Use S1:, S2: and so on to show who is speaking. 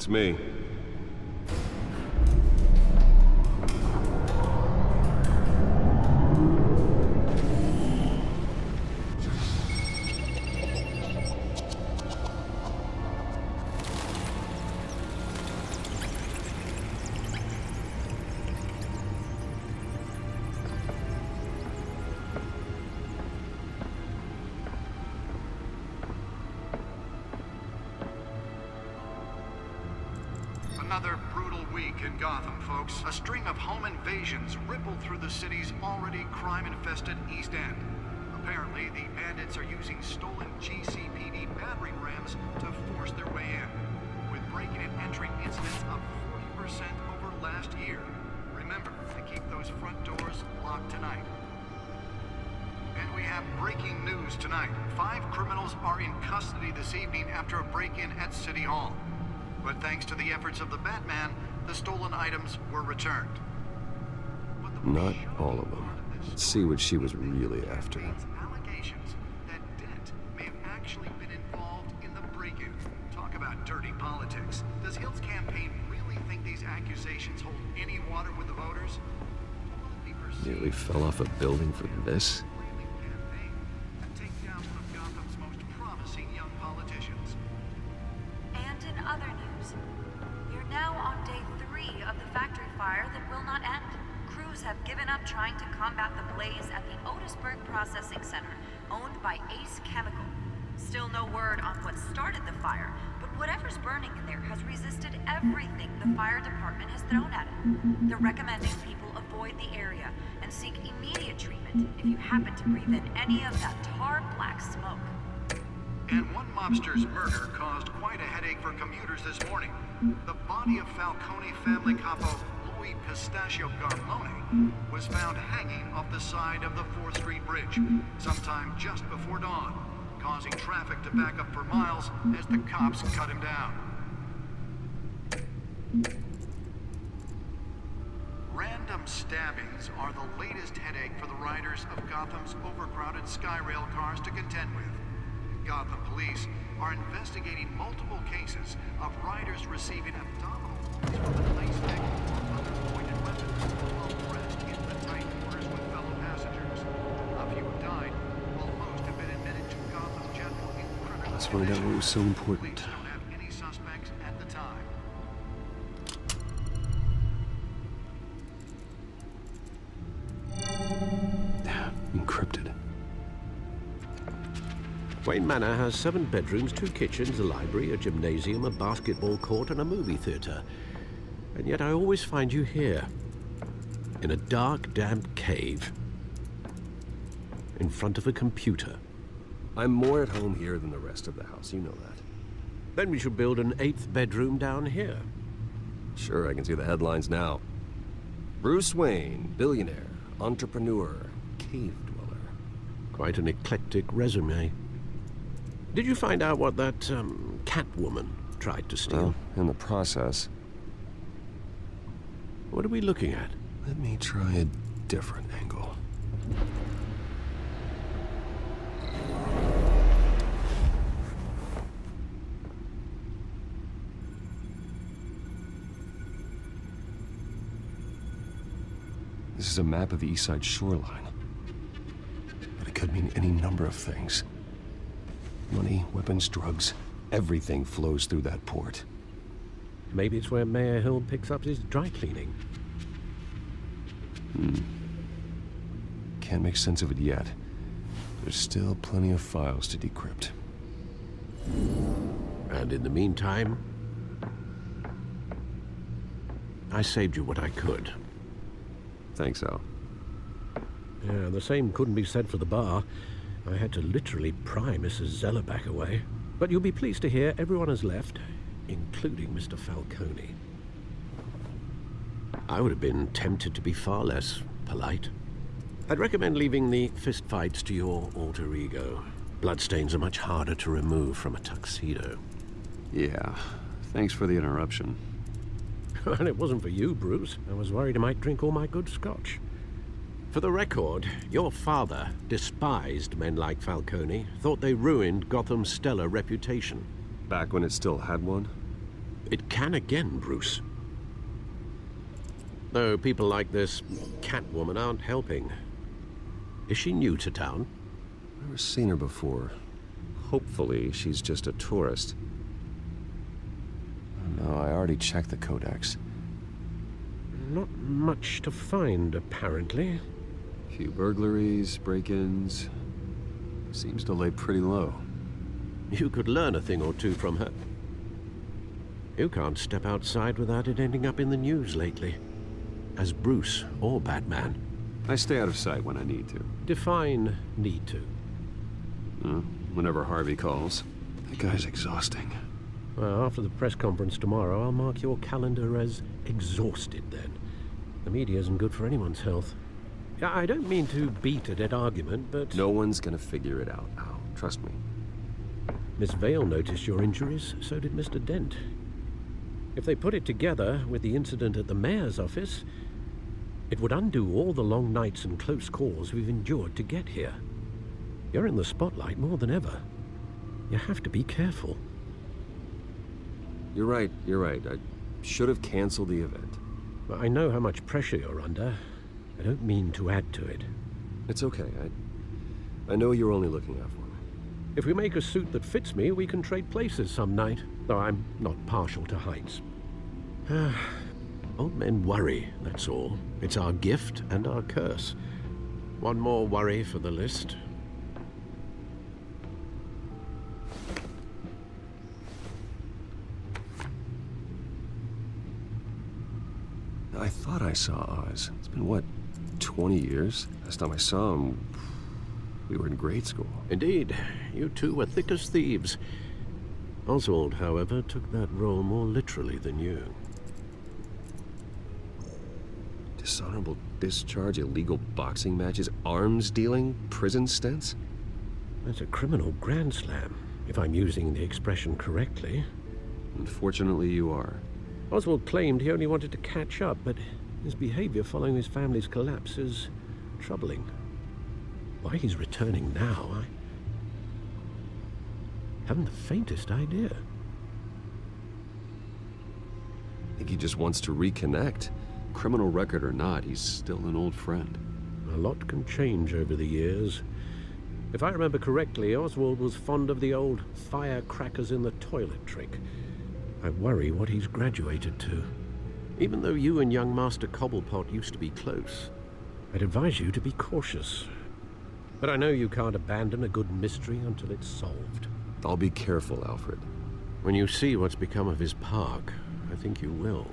S1: Beats me.
S2: Another brutal week in Gotham, folks. A string of home invasions rippled through the city's already crime-infested East End. Apparently, the bandits are using stolen GCPD battering rams to force their way in, with breaking and entering incidents up 40% over last year. Remember to keep those front doors locked tonight. And we have breaking news tonight. 5 criminals are in custody this evening after a break-in at City Hall. But thanks to the efforts of the Batman, the stolen items were returned.
S1: Not all of them. Let's see what she was really after.
S2: Allegations that Dent may have actually been involved in the break-in. Talk about dirty politics. Does Hill's campaign really think these accusations hold any water with the voters?
S1: Nearly fell off a building for this?
S2: Take down one of Gotham's most promising young politicians.
S3: And in other news, you're now on day 3 of the factory fire that will not end. Crews have given up trying to combat the blaze at the Otisburg Processing Center, owned by Ace Chemical. Still no word on what started the fire, but whatever's burning in there has resisted everything the fire department has thrown at it. They're recommending people avoid the area and seek immediate treatment if you happen to breathe in any of that tar black smoke.
S2: And one mobster's murder caused quite a headache for commuters this morning. The body of Falcone family capo Louis Pistachio Garmone was found hanging off the side of the 4th Street Bridge sometime just before dawn, causing traffic to back up for miles as the cops cut him down. Random stabbings are the latest headache for the riders of Gotham's overcrowded Skyrail cars to contend with. Gotham police are investigating multiple cases of riders receiving abdominal wounds from a knife stick or other pointed weapon while pressed into the tight quarters with fellow passengers. A few have died, while most have been admitted to Gotham General in critical
S1: Let's find out what was so important.
S2: Police don't have any suspects at the time.
S1: Encrypted.
S4: Wayne Manor has 7 bedrooms, 2 kitchens, a library, a gymnasium, a basketball court, and a movie theater. And yet I always find you here, in a dark, damp cave, in front of a computer.
S1: I'm more at home here than the rest of the house, you know that.
S4: Then we should build an 8th bedroom down here.
S1: Sure, I can see the headlines now. Bruce Wayne, billionaire, entrepreneur, cave dweller.
S4: Quite an eclectic resume. Did you find out what that, Catwoman tried to steal?
S1: Well, in the process.
S4: What are we looking at?
S1: Let me try a different angle. This is a map of the East Side shoreline. But it could mean any number of things. Money, weapons, drugs, everything flows through that port.
S4: Maybe it's where Mayor Hill picks up his dry cleaning.
S1: Can't make sense of it yet. There's still plenty of files to decrypt.
S4: And in the meantime, I saved you what I could.
S1: Thanks, Al.
S4: Yeah, the same couldn't be said for the bar. I had to literally pry Mrs. Zellerback away. But you'll be pleased to hear everyone has left, including Mr. Falcone. I would have been tempted to be far less polite. I'd recommend leaving the fistfights to your alter ego. Bloodstains are much harder to remove from a tuxedo.
S1: Yeah, thanks for the interruption.
S4: And it wasn't for you, Bruce. I was worried I might drink all my good scotch. For the record, your father despised men like Falcone, thought they ruined Gotham's stellar reputation.
S1: Back when it still had one?
S4: It can again, Bruce. Though people like this Catwoman aren't helping. Is she new to town?
S1: Never seen her before. Hopefully, she's just a tourist. No, I already checked the codex.
S4: Not much to find, apparently.
S1: A few burglaries, break-ins. Seems to lay pretty low.
S4: You could learn a thing or two from her. You can't step outside without it ending up in the news lately. As Bruce or Batman.
S1: I stay out of sight when I need to.
S4: Define need to.
S1: Whenever Harvey calls. That guy's exhausting.
S4: Well, after the press conference tomorrow, I'll mark your calendar as exhausted then. The media isn't good for anyone's health. I don't mean to beat a dead argument, but...
S1: No one's gonna figure it out now. Trust me.
S4: Miss Vale noticed your injuries, so did Mr. Dent. If they put it together with the incident at the mayor's office, it would undo all the long nights and close calls we've endured to get here. You're in the spotlight more than ever. You have to be careful.
S1: You're right. I should have canceled the event.
S4: I know how much pressure you're under. I don't mean to add to it.
S1: It's okay. I know you're only looking out for me.
S4: If we make a suit that fits me, we can trade places some night, though I'm not partial to heights. Old men worry, that's all. It's our gift and our curse. One more worry for the list.
S1: I thought I saw Oz. It's been, what, 20 years? Last time I saw him, we were in grade school.
S4: Indeed, you two were thick as thieves. Oswald, however, took that role more literally than you.
S1: Dishonorable discharge, illegal boxing matches, arms dealing, prison stints?
S4: That's a criminal grand slam, if I'm using the expression correctly.
S1: Unfortunately, you are.
S4: Oswald claimed he only wanted to catch up, but his behavior following his family's collapse is troubling. Why he's returning now, I haven't the faintest idea.
S1: I think he just wants to reconnect. Criminal record or not, he's still an old friend.
S4: A lot can change over the years. If I remember correctly, Oswald was fond of the old firecrackers in the toilet trick. I worry what he's graduated to. Even though you and young Master Cobblepot used to be close, I'd advise you to be cautious. But I know you can't abandon a good mystery until it's solved.
S1: I'll be careful, Alfred.
S4: When you see what's become of his park, I think you will.